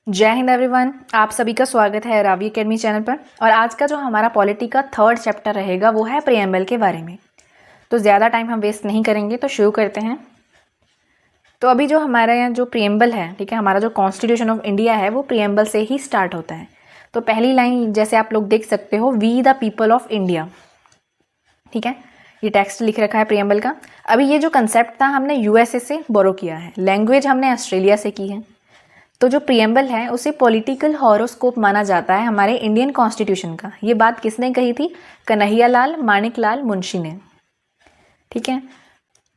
जय हिंद एवरीवन, आप सभी का स्वागत है रावी एकेडमी चैनल पर। और आज का जो हमारा पॉलिटी का थर्ड चैप्टर रहेगा वो है प्रीएम्बल के बारे में। तो ज़्यादा टाइम हम वेस्ट नहीं करेंगे, तो शुरू करते हैं। तो अभी जो हमारा यहाँ जो प्रीएम्बल है, ठीक है, हमारा जो कॉन्स्टिट्यूशन ऑफ इंडिया है वो प्रीएम्बल से ही स्टार्ट होता है। तो पहली लाइन जैसे आप लोग देख सकते हो, we the people of India, ठीक है, ये टेक्स्ट लिख रखा है प्रीएम्बल का। अभी ये जो कंसेप्ट था हमने यूएसए से बोरो किया है, लैंग्वेज हमने ऑस्ट्रेलिया से की है। तो जो प्रीएम्बल है उसे पॉलिटिकल हॉरोस्कोप माना जाता है हमारे इंडियन कॉन्स्टिट्यूशन का। ये बात किसने कही थी? कन्हैयालाल माणिकलाल मुंशी ने, ठीक है।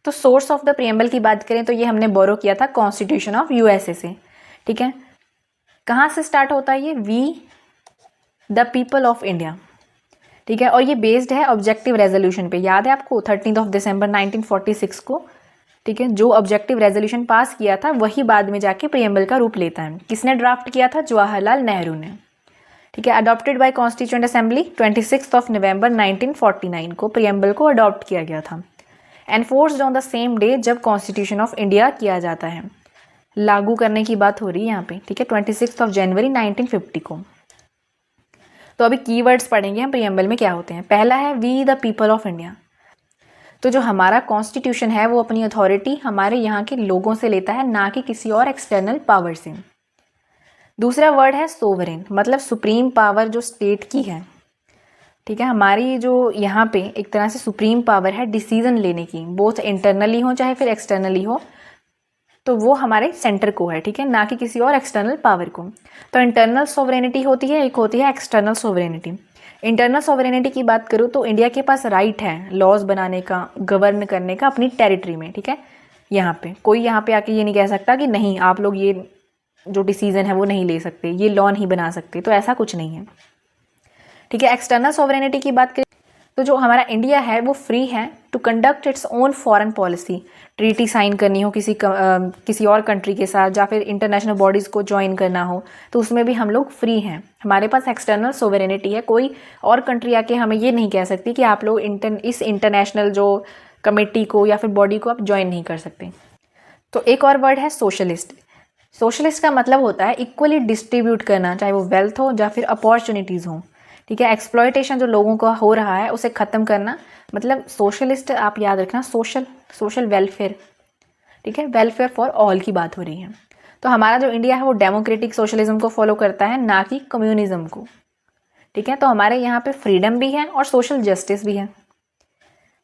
तो सोर्स ऑफ द प्रीएम्बल की बात करें तो ये हमने बोरो किया था कॉन्स्टिट्यूशन ऑफ यूएसए से, ठीक है। कहाँ से स्टार्ट होता है ये? We the people of India, ठीक है। और ये बेस्ड है ऑब्जेक्टिव रेजोल्यूशन पे। याद है आपको 13 दिसंबर 1946 को, ठीक है, जो ऑब्जेक्टिव रेजोल्यूशन पास किया था वही बाद में जाके प्रीएम्बल का रूप लेता है। किसने ड्राफ्ट किया था? जवाहरलाल नेहरू ने, ठीक है। अडॉप्टेड बाय कॉन्स्टिट्यूएंट असेंबली 26 नवंबर 1949 को प्रीएम्बल को अडॉप्ट किया गया था। Enforced on the same day जब कॉन्स्टिट्यूशन ऑफ इंडिया किया जाता है। लागू करने की बात हो रही है यहाँ पे, ठीक है, 26 जनवरी 1950 को। तो अभी कीवर्ड्स पढ़ेंगे हम प्रीएम्बल में क्या होते हैं। पहला है we the people of India. तो जो हमारा कॉन्स्टिट्यूशन है वो अपनी अथॉरिटी हमारे यहाँ के लोगों से लेता है, ना कि किसी और एक्सटर्नल पावर से। दूसरा वर्ड है सोवरेन, मतलब सुप्रीम पावर जो स्टेट की है, ठीक है। हमारी जो यहाँ पे एक तरह से सुप्रीम पावर है डिसीजन लेने की, बोथ इंटरनली हो चाहे फिर एक्सटर्नली हो, तो वो हमारे सेंटर को है, ठीक है, ना कि किसी और एक्सटर्नल पावर को। तो इंटरनल सोवरेनिटी होती है, एक होती है एक्सटर्नल सोवरेनिटी। इंटरनल सोवरेनिटी की बात करूँ तो इंडिया के पास राइट है लॉज बनाने का, गवर्न करने का अपनी टेरिटरी में, ठीक है। यहाँ पे कोई यहाँ पे आके ये नहीं कह सकता कि नहीं आप लोग ये जो डिसीजन है वो नहीं ले सकते, ये लॉ नहीं बना सकते, तो ऐसा कुछ नहीं है, ठीक है। एक्सटर्नल सोवरेनिटी की बात करें तो जो हमारा इंडिया है वो फ्री है to conduct its own foreign policy. Treaty sign करनी हो किसी और कंट्री के साथ, या फिर इंटरनेशनल बॉडीज़ को ज्वाइन करना हो, तो उसमें भी हम लोग फ्री हैं। हमारे पास एक्सटर्नल सोवरेनिटी है। कोई और कंट्री आके हमें ये नहीं कह सकती कि आप लोग इस इंटरनेशनल जो कमेटी को या फिर बॉडी को आप ज्वाइन नहीं कर सकते। तो एक और वर्ड है सोशलिस्ट। सोशलिस्ट का मतलब होता है इक्वली डिस्ट्रीब्यूट करना, चाहे वो वेल्थ हो या फिर अपॉर्चुनिटीज़ हो, ठीक है। एक्सप्लॉयटेशन जो लोगों का हो रहा है उसे ख़त्म करना, मतलब सोशलिस्ट आप याद रखना, सोशल वेलफेयर, ठीक है, वेलफेयर फॉर ऑल की बात हो रही है। तो हमारा जो इंडिया है वो डेमोक्रेटिक सोशलिज्म को फॉलो करता है, ना कि कम्युनिज्म को, ठीक है। तो हमारे यहाँ पे फ्रीडम भी है और सोशल जस्टिस भी है।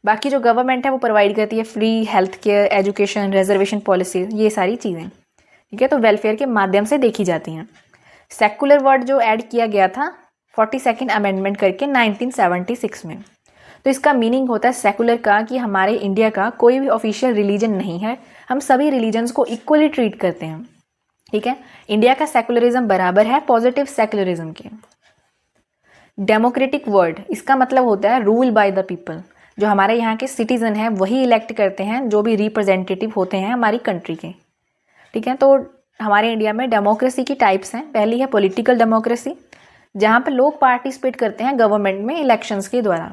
बाकी जो गवर्नमेंट है वो प्रोवाइड करती है free health care, education, reservation policy, ये सारी चीज़ें, ठीक है, तो वेलफेयर के माध्यम से देखी जाती हैं। सेकुलर वर्ड जो ऐड किया गया था 42nd अमेंडमेंट करके 1976 में, तो इसका मीनिंग होता है सेकुलर का कि हमारे इंडिया का कोई भी ऑफिशियल रिलीजन नहीं है, हम सभी रिलीजन्स को इक्वली ट्रीट करते हैं, ठीक है। इंडिया का सेकुलरिज्म बराबर है पॉजिटिव सेकुलरिज्म के। डेमोक्रेटिक वर्ड, इसका मतलब होता है रूल बाय द पीपल। जो हमारे यहाँ के सिटीजन हैं वही इलेक्ट करते हैं जो भी रिप्रेजेंटेटिव होते हैं हमारी कंट्री के, ठीक है। तो हमारे इंडिया में डेमोक्रेसी की टाइप्स हैं। पहली है पॉलिटिकल डेमोक्रेसी, जहाँ पर लोग पार्टिसिपेट करते हैं गवर्नमेंट में इलेक्शंस के द्वारा।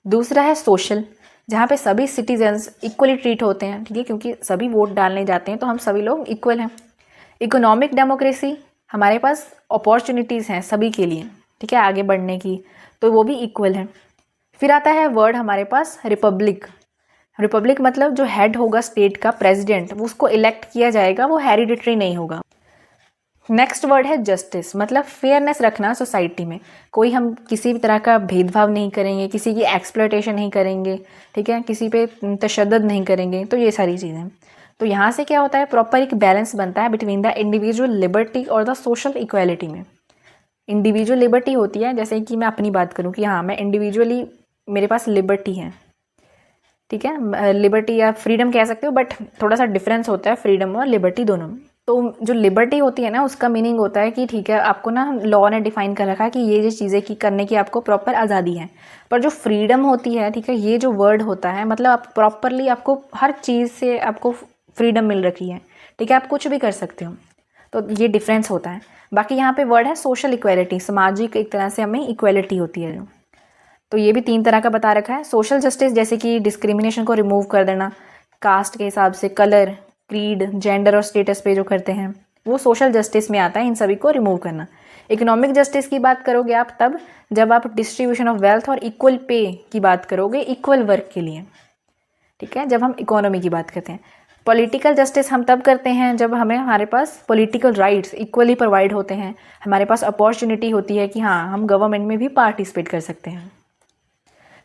दूसरा है सोशल, जहाँ पे सभी सिटीजन्स इक्वली ट्रीट होते हैं, ठीक है, क्योंकि सभी वोट डालने जाते हैं तो हम सभी लोग इक्वल हैं। इकोनॉमिक डेमोक्रेसी, हमारे पास अपॉर्चुनिटीज़ हैं सभी के लिए, ठीक है, आगे बढ़ने की, तो वो भी इक्वल है। फिर आता है वर्ड हमारे पास रिपब्लिक। रिपब्लिक मतलब जो हेड होगा स्टेट का, प्रेसिडेंट, उसको इलेक्ट किया जाएगा, वो हेरिडिटरी नहीं होगा। नेक्स्ट वर्ड है जस्टिस, मतलब फेयरनेस रखना सोसाइटी में। कोई हम किसी भी तरह का भेदभाव नहीं करेंगे, किसी की एक्सप्लॉयटेशन नहीं करेंगे, ठीक है, किसी पे तशद्दुद नहीं करेंगे, तो ये सारी चीज़ें। तो यहाँ से क्या होता है, प्रॉपर एक बैलेंस बनता है बिटवीन द इंडिविजुअल लिबर्टी और द सोशल इक्वालिटी में। इंडिविजुअल लिबर्टी होती है, जैसे कि मैं अपनी बात करूँ कि हाँ मैं इंडिविजुअली मेरे पास लिबर्टी है, ठीक है, लिबर्टी या फ्रीडम कह सकते हो, बट थोड़ा सा डिफरेंस होता है फ्रीडम और लिबर्टी दोनों में। तो जो लिबर्टी होती है ना, उसका मीनिंग होता है कि ठीक है आपको ना लॉ ने डिफाइन कर रखा है कि ये चीज़ें की करने की आपको प्रॉपर आज़ादी है। पर जो फ्रीडम होती है, ठीक है, ये जो वर्ड होता है, मतलब आप प्रॉपरली आपको हर चीज़ से आपको फ्रीडम मिल रखी है, ठीक है, आप कुछ भी कर सकते हो। तो ये डिफरेंस होता है। बाकी यहाँ पे वर्ड है सोशल इक्वालिटी, सामाजिक एक तरह से हमें इक्वालिटी होती है जो, तो ये भी 3 तरह का बता रखा है। सोशल जस्टिस जैसे कि डिस्क्रिमिनेशन को रिमूव कर देना, कास्ट के हिसाब से, कलर, क्रीड, जेंडर और स्टेटस पे जो करते हैं, वो सोशल जस्टिस में आता है इन सभी को रिमूव करना। इकोनॉमिक जस्टिस की बात करोगे आप तब जब आप डिस्ट्रीब्यूशन ऑफ वेल्थ और इक्वल पे की बात करोगे इक्वल वर्क के लिए, ठीक है, जब हम इकोनॉमी की बात करते हैं। पॉलिटिकल जस्टिस हम तब करते हैं जब हमारे पास पॉलिटिकल राइट्स इक्वली प्रोवाइड होते हैं, हमारे पास अपॉर्चुनिटी होती है कि हाँ हम गवर्नमेंट में भी पार्टिसिपेट कर सकते हैं।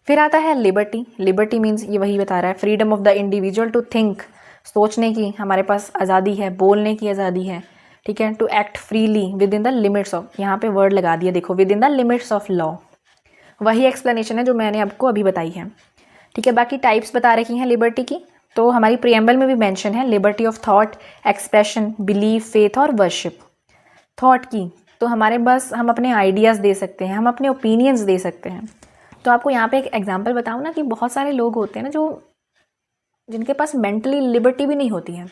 फिर आता है लिबर्टी। लिबर्टी मीन्स ये वही बता रहा है freedom of the individual to think, सोचने की हमारे पास आज़ादी है, बोलने की आज़ादी है, ठीक है, to act freely within the limits of, यहाँ पे वर्ड लगा दिया देखो, within the limits of law. वही एक्सप्लेनेशन है जो मैंने आपको अभी बताई है, ठीक है। बाकी टाइप्स बता रखी हैं लिबर्टी की, तो हमारी प्रीएम्बल में भी मेंशन है liberty of thought, expression, belief, faith और वर्शिप। थॉट की तो हमारे पास हम अपने आइडियाज़ दे सकते हैं, हम अपने ओपिनियंस दे सकते हैं। तो आपको यहाँ पे एक एग्जांपल बताऊँ ना कि बहुत सारे लोग होते हैं ना जो जिनके पास मेंटली लिबर्टी भी नहीं होती है।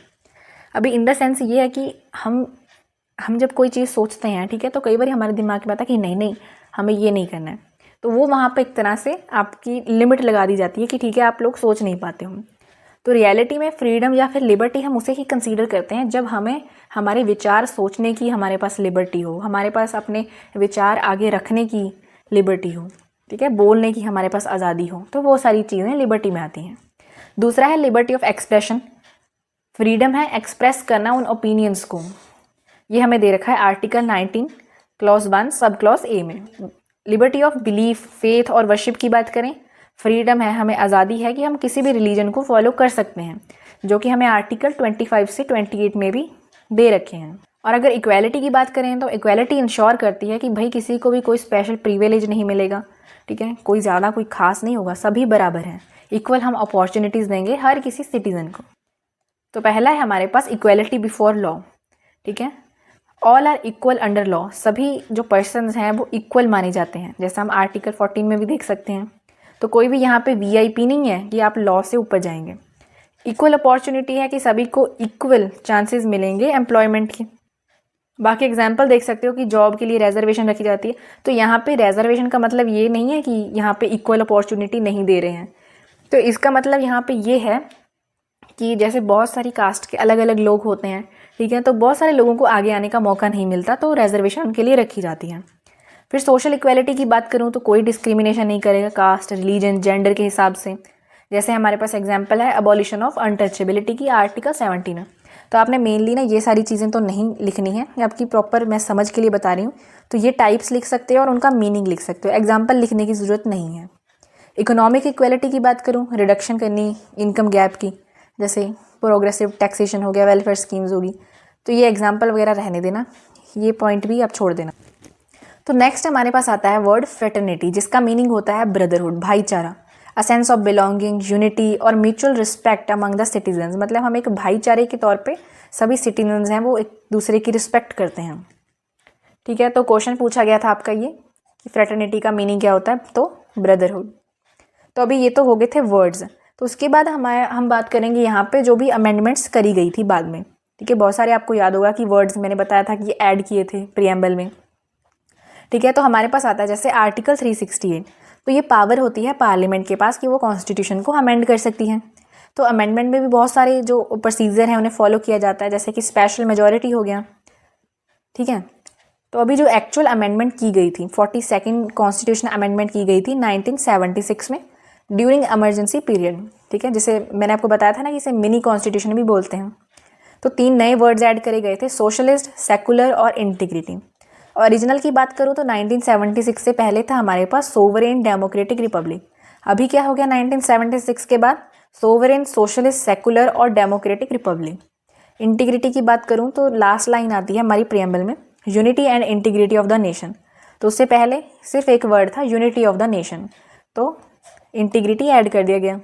अभी इन द सेंस ये है कि हम जब कोई चीज़ सोचते हैं, ठीक है, तो कई बार हमारे दिमाग में आता है कि नहीं नहीं हमें ये नहीं करना है, तो वो वहाँ पे एक तरह से आपकी लिमिट लगा दी जाती है कि ठीक है आप लोग सोच नहीं पाते हो। तो रियलिटी में फ्रीडम या फिर लिबर्टी हम उसे ही कंसीडर करते हैं जब हमें हमारे विचार सोचने की हमारे पास लिबर्टी हो, हमारे पास अपने विचार आगे रखने की लिबर्टी हो, ठीक है, बोलने की हमारे पास आज़ादी हो, तो वो सारी चीज़ें लिबर्टी में आती हैं। दूसरा है लिबर्टी ऑफ एक्सप्रेशन। फ्रीडम है एक्सप्रेस करना उन ओपिनियंस को, ये हमें दे रखा है article 19 clause 1 sub clause A में। लिबर्टी ऑफ बिलीफ, फेथ और वर्शिप की बात करें, फ्रीडम है, हमें आज़ादी है कि हम किसी भी रिलीजन को फॉलो कर सकते हैं, जो कि हमें आर्टिकल 25 से 28 में भी दे रखे हैं। और अगर इक्वालिटी की बात करें तो इक्वालिटी इंश्योर करती है कि भाई किसी को भी कोई स्पेशल प्रिविलेज नहीं मिलेगा, ठीक है, कोई ज़्यादा कोई खास नहीं होगा, सभी बराबर हैं, इक्वल हम अपॉर्चुनिटीज़ देंगे हर किसी सिटीज़न को। तो पहला है हमारे पास इक्वालिटी बिफोर लॉ, ठीक है, all are equal under law, सभी जो पर्सन्स हैं वो इक्वल माने जाते हैं, जैसा हम आर्टिकल 14 में भी देख सकते हैं। तो कोई भी यहाँ पे वीआईपी नहीं है कि आप लॉ से ऊपर जाएंगे। इक्वल अपॉर्चुनिटी है कि सभी को इक्वल चांसेस मिलेंगे एम्प्लॉयमेंट के। बाकी एग्जाम्पल देख सकते हो कि जॉब के लिए रिजर्वेशन रखी जाती है, तो यहाँ पे रिजर्वेशन का मतलब ये नहीं है कि यहाँ पे इक्वल अपॉर्चुनिटी नहीं दे रहे हैं। तो इसका मतलब यहाँ पे ये है कि जैसे बहुत सारी कास्ट के अलग अलग लोग होते हैं, ठीक है, तो बहुत सारे लोगों को आगे आने का मौका नहीं मिलता, तो रिजर्वेशन उनके लिए रखी जाती है। फिर सोशल इक्वालिटी की बात करूँ तो कोई डिस्क्रिमिनेशन नहीं करेगा कास्ट, रिलीजन, जेंडर के हिसाब से। जैसे हमारे पास एग्जाम्पल है अबॉलिशन ऑफ अनटचेबिलिटी की आर्टिकल 17। तो आपने मेनली ना ये सारी चीज़ें तो नहीं लिखनी है, आपकी प्रॉपर मैं समझ के लिए बता रही हूँ। तो ये टाइप्स लिख सकते हो और उनका मीनिंग लिख सकते हो, एग्जाम्पल लिखने की ज़रूरत नहीं है। इकोनॉमिक इक्वालिटी की बात करूँ, रिडक्शन करनी इनकम गैप की, जैसे प्रोग्रेसिव टैक्सेशन हो गया, वेलफेयर स्कीम्स होगी, तो ये एग्जाम्पल वगैरह रहने देना, ये पॉइंट भी आप छोड़ देना। तो नेक्स्ट हमारे पास आता है वर्ड फ्रेटर्निटी, जिसका मीनिंग होता है ब्रदरहुड, भाईचारा, a sense of belonging, unity और mutual respect among the citizens. मतलब हम एक भाईचारे के तौर पे सभी सिटीजन्स हैं वो एक दूसरे की रिस्पेक्ट करते हैं, ठीक है। तो क्वेश्चन पूछा गया था आपका ये कि फ्रेटर्निटी का मीनिंग क्या होता है, तो ब्रदरहुड। तो अभी ये तो हो गए थे वर्ड्स। तो उसके बाद हम बात करेंगे यहाँ पे जो भी अमेंडमेंट्स करी गई थी बाद में, ठीक है। बहुत सारे आपको याद होगा कि वर्ड्स मैंने बताया था कि ऐड किए थे प्रीएम्बल में, ठीक है। तो हमारे पास आता है जैसे आर्टिकल 368, तो ये पावर होती है पार्लियामेंट के पास कि वो कॉन्स्टिट्यूशन को अमेंड कर सकती है। तो अमेंडमेंट में भी बहुत सारे जो प्रोसीजर हैं उन्हें फॉलो किया जाता है, जैसे कि स्पेशल मेजॉरिटी हो गया, ठीक है। तो अभी जो एक्चुअल अमेंडमेंट की गई थी 42nd कॉन्स्टिट्यूशन अमेंडमेंट की गई थी 1976 में ड्यूरिंग इमरजेंसी पीरियड, ठीक है, जिसे मैंने आपको बताया था ना कि इसे मिनी कॉन्स्टिट्यूशन भी बोलते हैं। तो 3 नए वर्ड्स ऐड करे गए थे, सोशलिस्ट, सेकुलर और इंटीग्रिटी। ओरिजिनल की बात करूँ तो 1976 से पहले था हमारे पास सोवरेन डेमोक्रेटिक रिपब्लिक। अभी क्या हो गया 1976 के बाद, सोवरेन, सोशलिस्ट, सेकुलर और डेमोक्रेटिक रिपब्लिक। इंटीग्रिटी की बात करूँ तो लास्ट लाइन आती है हमारी प्रीएम्बल में, unity and integrity of the nation. तो उससे पहले सिर्फ एक वर्ड था, यूनिटी ऑफ द नेशन, तो इंटीग्रिटी ऐड कर दिया गया।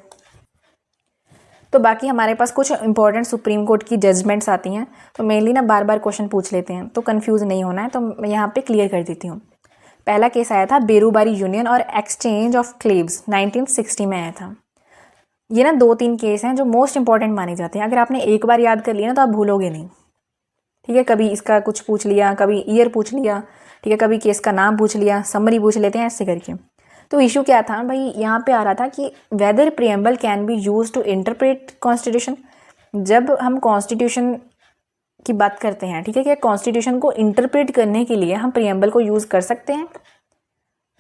तो बाकी हमारे पास कुछ इंपॉर्टेंट सुप्रीम कोर्ट की जजमेंट्स आती हैं, तो मेनली ना बार बार क्वेश्चन पूछ लेते हैं, तो कंफ्यूज नहीं होना है, तो मैं यहाँ पे क्लियर कर देती हूँ। पहला केस आया था बेरूबारी यूनियन और एक्सचेंज ऑफ क्लेव्स, 1960 में आया था। ये ना 2-3 केस हैं जो मोस्ट इंपॉर्टेंट माने जाते हैं, अगर आपने एक बार याद कर लिया ना तो आप भूलोगे नहीं, ठीक है। कभी इसका कुछ पूछ लिया, कभी ईयर पूछ लिया, ठीक है, कभी केस का नाम पूछ लिया, समरी पूछ लेते हैं ऐसे करके। तो इशू क्या था भाई, यहाँ पे आ रहा था कि whether preamble can be use to interpret constitution. जब हम कॉन्स्टिट्यूशन की बात करते हैं, ठीक है, कि कॉन्स्टिट्यूशन को इंटरप्रेट करने के लिए हम प्रीएम्बल को यूज़ कर सकते हैं।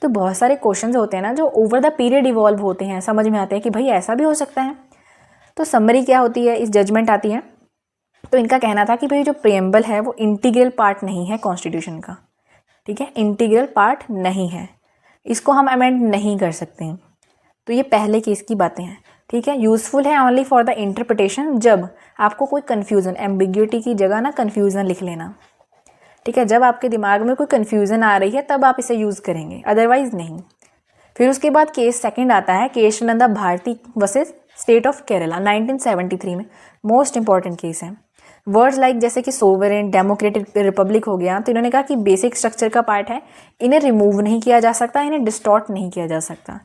तो बहुत सारे क्वेश्चंस होते हैं ना जो ओवर द पीरियड इवॉल्व होते हैं, समझ में आते हैं कि भाई ऐसा भी हो सकता है। तो समरी क्या होती है, इस जजमेंट आती है। तो इनका कहना था कि भाई जो प्रीएम्बल है वो इंटीग्रल पार्ट नहीं है कॉन्स्टिट्यूशन का, ठीक है, इंटीग्रल पार्ट नहीं है, इसको हम अमेंड नहीं कर सकते हैं। तो ये पहले केस की बातें हैं, ठीक है। यूज़फुल है ओनली फॉर द इंटरप्रिटेशन, जब आपको कोई कन्फ्यूज़न, एम्बिग्यूटी की जगह ना कन्फ्यूज़न लिख लेना, ठीक है, जब आपके दिमाग में कोई कन्फ्यूज़न आ रही है तब आप इसे यूज़ करेंगे, अदरवाइज़ नहीं। फिर उसके बाद केस सेकंड आता है, Kesavananda Bharati versus state of Kerala 1973 में, मोस्ट इंपॉर्टेंट केस है। वर्ड्स लाइक जैसे कि सोवरेन, डेमोक्रेटिक रिपब्लिक हो गया, तो इन्होंने कहा कि बेसिक स्ट्रक्चर का पार्ट है, इन्हें रिमूव नहीं किया जा सकता, इन्हें डिस्टॉर्ट नहीं किया जा सकता,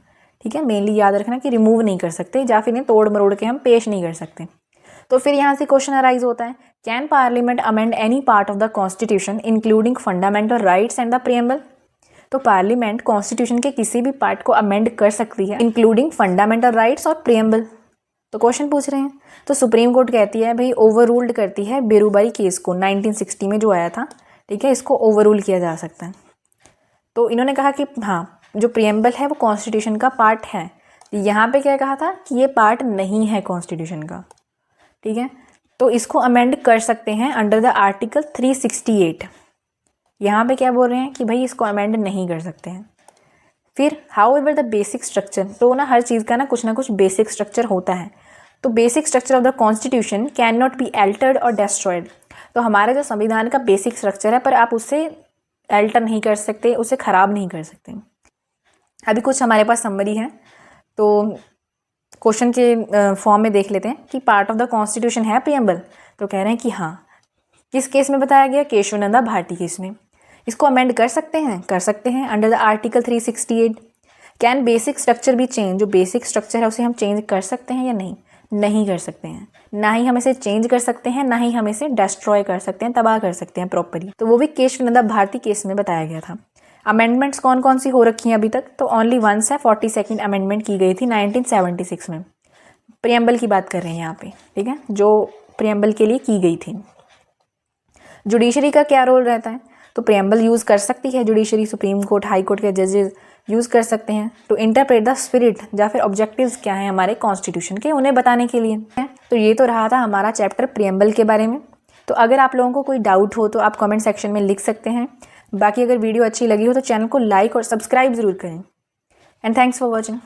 ठीक है। मेनली याद रखना कि रिमूव नहीं कर सकते या फिर इन्हें तोड़ मरोड़ के हम पेश नहीं कर सकते। तो फिर यहाँ से क्वेश्चन अराइज होता है, can parliament amend any part of the constitution including fundamental rights and the preamble. तो पार्लियामेंट कॉन्स्टिट्यूशन के किसी भी पार्ट को अमेंड कर सकती है इंक्लूडिंग फंडामेंटल राइट्स और प्रीएम्बल। तो क्वेश्चन पूछ रहे हैं, तो सुप्रीम कोर्ट कहती है भाई ओवर रूल्ड करती है बेरूबाई केस को 1960 में जो आया था, ठीक है, इसको ओवर रूल किया जा सकता है। तो इन्होंने कहा कि हाँ जो प्रीएम्बल है वो कॉन्स्टिट्यूशन का पार्ट है। यहाँ पे क्या कहा था कि ये पार्ट नहीं है कॉन्स्टिट्यूशन का, ठीक है, तो इसको अमेंड कर सकते हैं अंडर द आर्टिकल 368। यहाँ पे क्या बोल रहे हैं कि भाई इसको अमेंड नहीं कर सकते हैं। फिर how ever the basic structure, तो ना हर चीज़ का ना कुछ बेसिक स्ट्रक्चर होता है। तो basic structure of the constitution can not be altered और डेस्ट्रॉयड। तो हमारे जो संविधान का बेसिक स्ट्रक्चर है पर आप उससे एल्टर नहीं कर सकते, उसे ख़राब नहीं कर सकते। अभी कुछ हमारे पास समरी है, तो क्वेश्चन के फॉर्म में देख लेते हैं कि पार्ट ऑफ द कॉन्स्टिट्यूशन है प्रीएम्बल। तो कह रहे हैं कि हाँ, किस केस में बताया गया, केशवानंदा भारती केस में। इसको अमेंड कर सकते हैं under the article 368। Can basic structure भी चेंज, जो बेसिक स्ट्रक्चर है उसे हम चेंज कर सकते हैं या नहीं कर सकते हैं। ना ही हम इसे चेंज कर सकते हैं, ना ही हम इसे डिस्ट्रॉय कर सकते हैं, तबाह कर सकते हैं प्रॉपर्ली। तो वो भी केशवानंदा भारती केस में बताया गया था। अमेंडमेंट्स कौन कौन सी हो रखी हैं अभी तक, तो ओनली वंस है, 42nd अमेंडमेंट की गई थी 1976 में। प्रीएम्बल की बात कर रहे हैं यहाँ पे, ठीक है, जो प्रीएम्बल के लिए की गई थी। जुडिशरी का क्या रोल रहता है, तो प्रीएम्बल यूज़ कर सकती है judiciary, supreme court, high court के जजेस यूज़ कर सकते हैं टू इंटरप्रेट द स्पिरिट या फिर ऑब्जेक्टिव्स क्या हैं हमारे कॉन्स्टिट्यूशन के, उन्हें बताने के लिए। तो ये तो रहा था हमारा चैप्टर प्रीएम्बल के बारे में। तो अगर आप लोगों को कोई डाउट हो तो आप कमेंट सेक्शन में लिख सकते हैं। बाकी अगर वीडियो अच्छी लगी हो तो चैनल को लाइक और सब्सक्राइब ज़रूर करें। And thanks for watching.